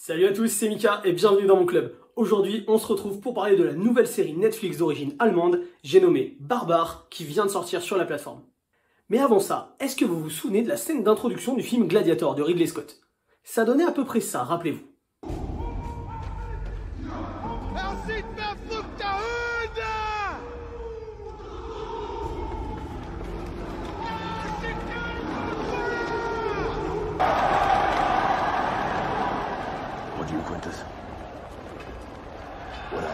Salut à tous, c'est Mika et bienvenue dans mon club. Aujourd'hui, on se retrouve pour parler de la nouvelle série Netflix d'origine allemande, j'ai nommé Barbare, qui vient de sortir sur la plateforme. Mais avant ça, est-ce que vous vous souvenez de la scène d'introduction du film Gladiator de Ridley Scott? Ça donnait à peu près ça, rappelez-vous. What do you, Quintus? What I?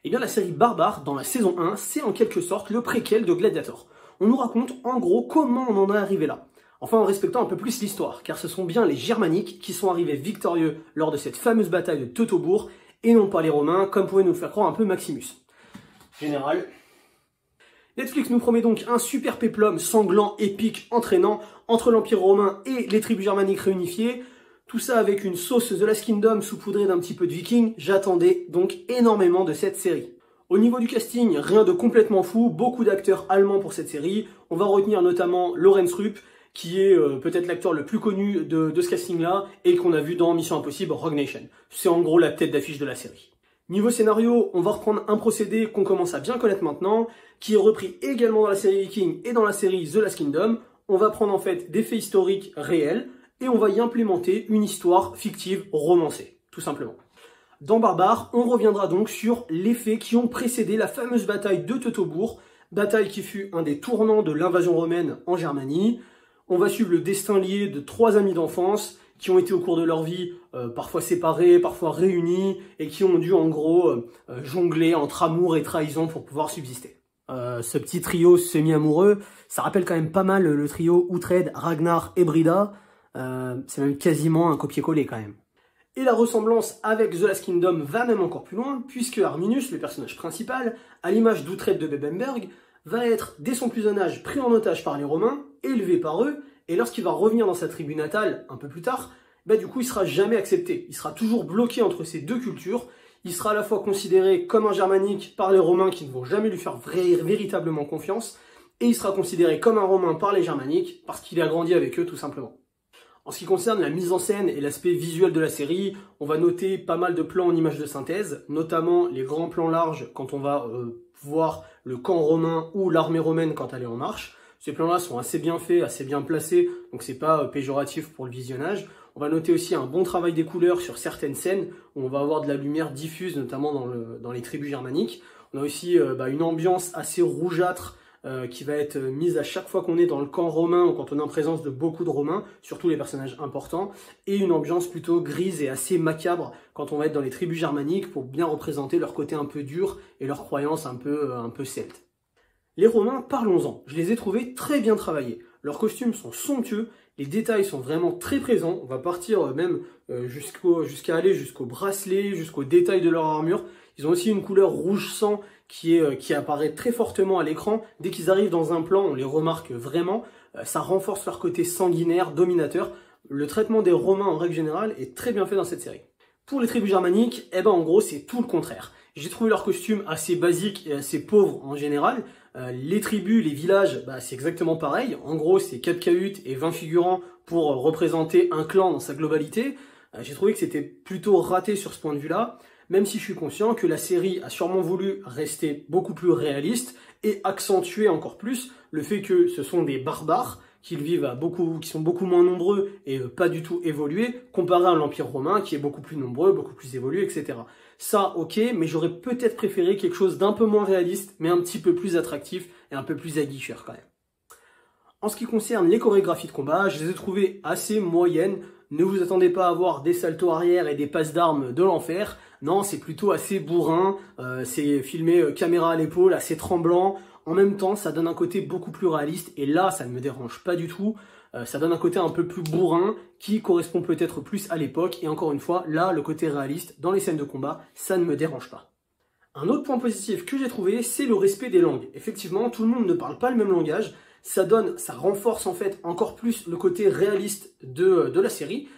Eh bien la série Barbare, dans la saison 1, c'est en quelque sorte le préquel de Gladiator. On nous raconte en gros comment on en est arrivé là. Enfin en respectant un peu plus l'histoire, car ce sont bien les Germaniques qui sont arrivés victorieux lors de cette fameuse bataille de Teutobourg, et non pas les Romains, comme pouvait nous le faire croire un peu Maximus. Général. Netflix nous promet donc un super péplum sanglant, épique, entraînant entre l'Empire romain et les tribus germaniques réunifiées. Tout ça avec une sauce The Last Kingdom saupoudrée d'un petit peu de viking. J'attendais donc énormément de cette série. Au niveau du casting, rien de complètement fou, beaucoup d'acteurs allemands pour cette série. On va retenir notamment Lorenz Rupp, qui est peut-être l'acteur le plus connu de ce casting-là, et qu'on a vu dans Mission Impossible Rogue Nation. C'est en gros la tête d'affiche de la série. Niveau scénario, on va reprendre un procédé qu'on commence à bien connaître maintenant, qui est repris également dans la série Viking et dans la série The Last Kingdom. On va prendre en fait des faits historiques réels, et on va y implémenter une histoire fictive romancée, tout simplement. Dans Barbare, on reviendra donc sur les faits qui ont précédé la fameuse bataille de Teutobourg, bataille qui fut un des tournants de l'invasion romaine en Germanie. On va suivre le destin lié de 3 amis d'enfance qui ont été au cours de leur vie parfois séparés, parfois réunis, et qui ont dû en gros jongler entre amour et trahison pour pouvoir subsister. Ce petit trio semi-amoureux, ça rappelle quand même pas mal le trio Uhtred, Ragnar et Brida. C'est même quasiment un copier-coller quand même. Et la ressemblance avec The Last Kingdom va même encore plus loin, puisque Arminus, le personnage principal, à l'image d'Uhtred de Bebbanburg, va être, dès son plus jeune âge, pris en otage par les Romains, élevé par eux, et lorsqu'il va revenir dans sa tribu natale, un peu plus tard, du coup il sera jamais accepté. Il sera toujours bloqué entre ces deux cultures. Il sera à la fois considéré comme un germanique par les Romains qui ne vont jamais lui faire véritablement confiance, et il sera considéré comme un Romain par les Germaniques parce qu'il a grandi avec eux tout simplement. En ce qui concerne la mise en scène et l'aspect visuel de la série, on va noter pas mal de plans en images de synthèse, notamment les grands plans larges quand on va voir le camp romain ou l'armée romaine quand elle est en marche. Ces plans-là sont assez bien faits, assez bien placés, donc c'est pas péjoratif pour le visionnage. On va noter aussi un bon travail des couleurs sur certaines scènes, où on va avoir de la lumière diffuse, notamment dans les tribus germaniques. On a aussi une ambiance assez rougeâtre, qui va être mise à chaque fois qu'on est dans le camp romain ou quand on est en présence de beaucoup de Romains, surtout les personnages importants, et une ambiance plutôt grise et assez macabre quand on va être dans les tribus germaniques pour bien représenter leur côté un peu dur et leurs croyances un peu celtes. Les Romains, parlons-en, je les ai trouvés très bien travaillés. Leurs costumes sont somptueux, les détails sont vraiment très présents, on va partir même jusqu'à aller jusqu'au bracelet, jusqu'aux détails de leur armure. Ils ont aussi une couleur rouge sang qui apparaît très fortement à l'écran. Dès qu'ils arrivent dans un plan, on les remarque vraiment. Ça renforce leur côté sanguinaire, dominateur. Le traitement des Romains en règle générale est très bien fait dans cette série. Pour les tribus germaniques, en gros, c'est tout le contraire. J'ai trouvé leurs costumes assez basiques et assez pauvres en général. Les tribus, les villages, c'est exactement pareil. En gros, c'est 4 cahutes et 20 figurants pour représenter un clan dans sa globalité. J'ai trouvé que c'était plutôt raté sur ce point de vue-là, même si je suis conscient que la série a sûrement voulu rester beaucoup plus réaliste et accentuer encore plus le fait que ce sont des barbares qui sont beaucoup moins nombreux et pas du tout évolués, comparé à l'Empire romain qui est beaucoup plus nombreux, beaucoup plus évolué, etc. Ça, ok, mais j'aurais peut-être préféré quelque chose d'un peu moins réaliste, mais un petit peu plus attractif et un peu plus aguicheur quand même. En ce qui concerne les chorégraphies de combat, je les ai trouvées assez moyennes. Ne vous attendez pas à voir des saltos arrière et des passes d'armes de l'enfer. Non, c'est plutôt assez bourrin, c'est filmé caméra à l'épaule, assez tremblant. En même temps, ça donne un côté beaucoup plus réaliste, et là, ça ne me dérange pas du tout. Ça donne un côté un peu plus bourrin, qui correspond peut-être plus à l'époque, et encore une fois, là, le côté réaliste, dans les scènes de combat, ça ne me dérange pas. Un autre point positif que j'ai trouvé, c'est le respect des langues. Effectivement, tout le monde ne parle pas le même langage, ça renforce en fait encore plus le côté réaliste de la série.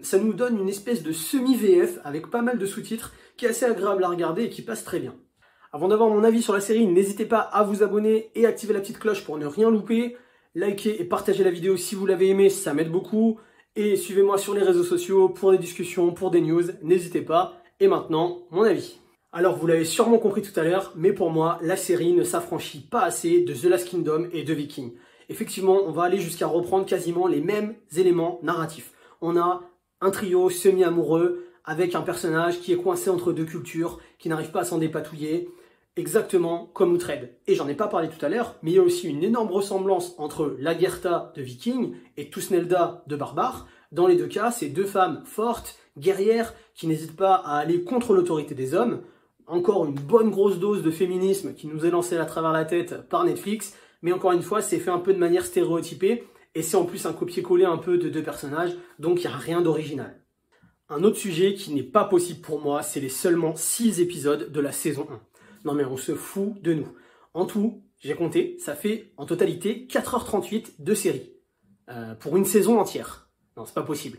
Ça nous donne une espèce de semi-VF avec pas mal de sous-titres qui est assez agréable à regarder et qui passe très bien. Avant d'avoir mon avis sur la série, n'hésitez pas à vous abonner et activer la petite cloche pour ne rien louper. Likez et partagez la vidéo si vous l'avez aimé, ça m'aide beaucoup. Et suivez-moi sur les réseaux sociaux pour des discussions, pour des news, n'hésitez pas. Et maintenant, mon avis. Alors vous l'avez sûrement compris tout à l'heure, mais pour moi, la série ne s'affranchit pas assez de The Last Kingdom et de Vikings. Effectivement, on va aller jusqu'à reprendre quasiment les mêmes éléments narratifs. On a un trio semi-amoureux avec un personnage qui est coincé entre deux cultures, qui n'arrive pas à s'en dépatouiller, exactement comme Uhtred. Et j'en ai pas parlé tout à l'heure, mais il y a aussi une énorme ressemblance entre Lagertha de Viking et Thusnelda de Barbare. Dans les deux cas, c'est deux femmes fortes, guerrières, qui n'hésitent pas à aller contre l'autorité des hommes. Encore une bonne grosse dose de féminisme qui nous est lancée à travers la tête par Netflix, mais encore une fois, c'est fait un peu de manière stéréotypée, et c'est en plus un copier-coller un peu de deux personnages, donc il n'y a rien d'original. Un autre sujet qui n'est pas possible pour moi, c'est les seulement 6 épisodes de la saison 1. Non mais on se fout de nous. En tout, j'ai compté, ça fait en totalité 4h38 de série. Pour une saison entière. Non, c'est pas possible.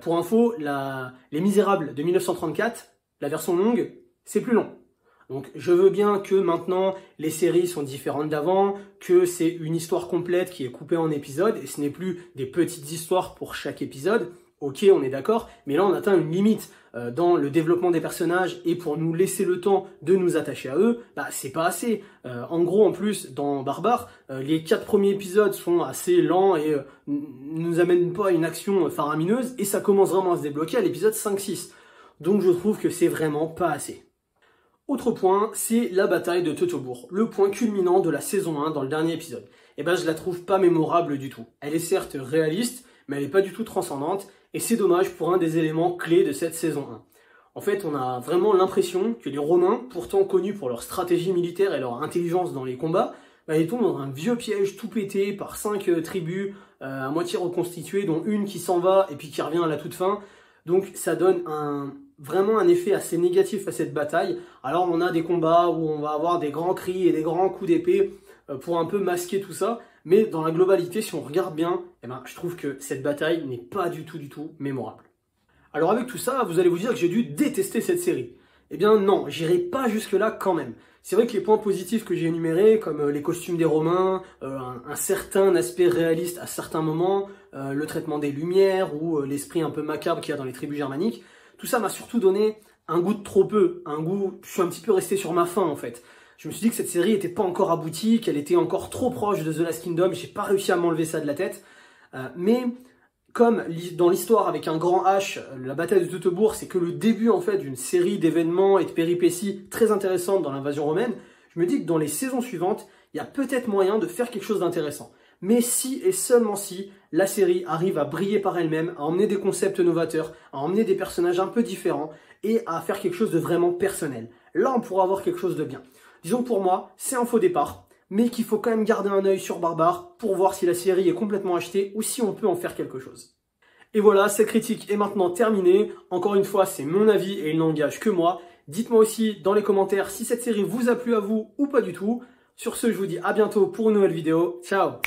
Pour info, Les Misérables de 1934, la version longue, c'est plus long. Donc je veux bien que maintenant les séries sont différentes d'avant, que c'est une histoire complète qui est coupée en épisodes, et ce n'est plus des petites histoires pour chaque épisode. Ok, on est d'accord, mais là on atteint une limite dans le développement des personnages et pour nous laisser le temps de nous attacher à eux, bah c'est pas assez. En gros, en plus, dans Barbare, les 4 premiers épisodes sont assez lents et nous amènent pas à une action faramineuse et ça commence vraiment à se débloquer à l'épisode 5-6. Donc je trouve que c'est vraiment pas assez. Autre point, c'est la bataille de Teutobourg, le point culminant de la saison 1 dans le dernier épisode. Et ben je la trouve pas mémorable du tout. Elle est certes réaliste, mais elle n'est pas du tout transcendante, et c'est dommage pour un des éléments clés de cette saison 1. En fait, on a vraiment l'impression que les Romains, pourtant connus pour leur stratégie militaire et leur intelligence dans les combats, bah, ils tombent dans un vieux piège tout pété par 5 tribus à moitié reconstituées, dont une qui s'en va et puis qui revient à la toute fin. Donc ça donne vraiment un effet assez négatif à cette bataille. Alors on a des combats où on va avoir des grands cris et des grands coups d'épée pour un peu masquer tout ça. Mais dans la globalité, si on regarde bien, eh ben, je trouve que cette bataille n'est pas du tout mémorable. Alors avec tout ça, vous allez vous dire que j'ai dû détester cette série. Eh bien non, j'irai pas jusque-là quand même. C'est vrai que les points positifs que j'ai énumérés, comme les costumes des Romains, un certain aspect réaliste à certains moments, le traitement des lumières ou l'esprit un peu macabre qu'il y a dans les tribus germaniques, tout ça m'a surtout donné un goût de trop peu, je suis un petit peu resté sur ma faim en fait. Je me suis dit que cette série n'était pas encore aboutie, qu'elle était encore trop proche de The Last Kingdom, j'ai pas réussi à m'enlever ça de la tête. Mais comme dans l'histoire avec un grand H, la bataille de Teutobourg, c'est que le début en fait d'une série d'événements et de péripéties très intéressantes dans l'invasion romaine, je me dis que dans les saisons suivantes, il y a peut-être moyen de faire quelque chose d'intéressant. Mais si et seulement si la série arrive à briller par elle-même, à emmener des concepts novateurs, à emmener des personnages un peu différents et à faire quelque chose de vraiment personnel. Là, on pourra avoir quelque chose de bien. Disons que pour moi, c'est un faux départ, mais qu'il faut quand même garder un œil sur Barbare pour voir si la série est complètement achetée ou si on peut en faire quelque chose. Et voilà, cette critique est maintenant terminée. Encore une fois, c'est mon avis et il n'engage que moi. Dites-moi aussi dans les commentaires si cette série vous a plu à vous ou pas du tout. Sur ce, je vous dis à bientôt pour une nouvelle vidéo. Ciao!